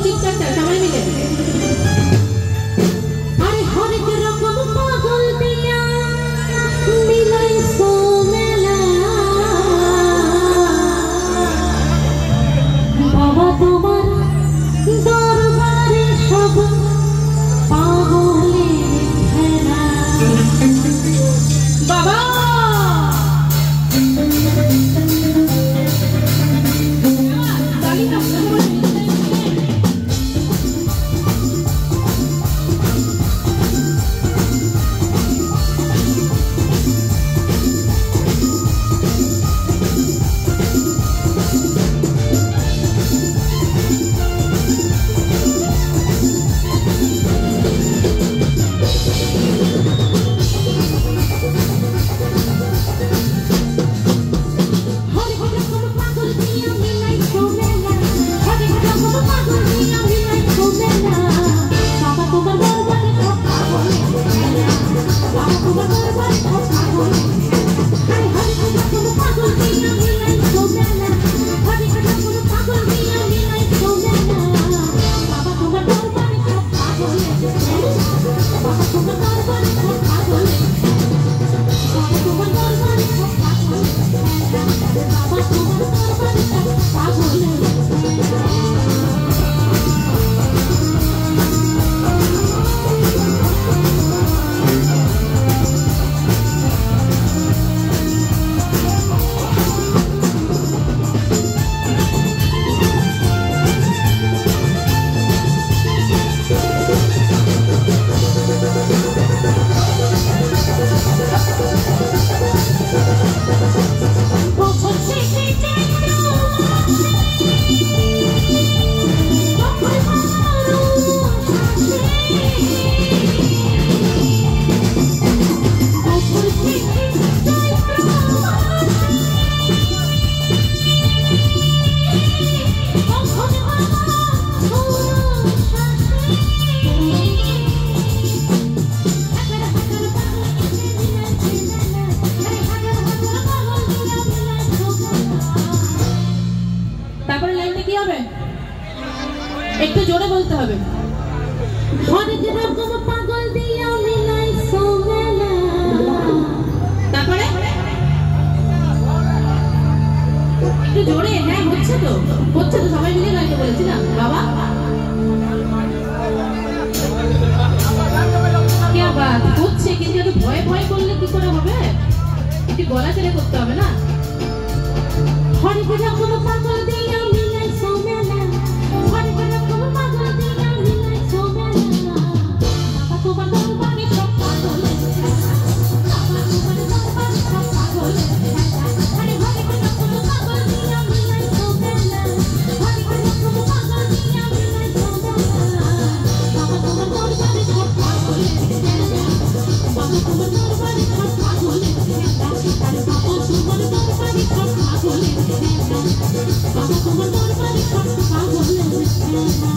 চিৎকারটা সবাই মিলে। আরে হরেক রকম পাগল দিয়া মিলাইছো মেলা, বাবা তোমার দরবারে সব পাগলের খেলা। বাবা একটু জোরে বলতে হবে। হরেক রকম পাগল দিয়া মিলাইছো মেলা, তারপরে একটু জোরে। হ্যাঁ হচ্ছে তো সবাই মিলে গাইতে বলেছিলাম। বাবা কি বাত হচ্ছে, কিন্তু একটু ভয়ে ভয়ে করলে কি করে হবে, একটু গলা ছেড়ে করতে হবে না। হরেক রকম পাগল দিয়া মিলাইছো মেলা, হরেক রকম পাগল দিয়া মিলাইছো মেলা, বাবা তোমার দরবারে সব পাগলের খেলা, বাবা তোমার দরবারে সব পাগলের খেলা। আরে হরেক রকম পাগল দিয়া মিলাইছো মেলা, হরেক রকম পাগল দিয়া মিলাইছো মেলা, বাবা তোমার দরবারে সব পাগলের খেলা, বাবা তোমার দরবারে সব পাগলের খেলা। আরে বাবা তোমার দরবারে সব পাগলের খেলা, বাবা তোমার দরবারে সব পাগলের খেলা।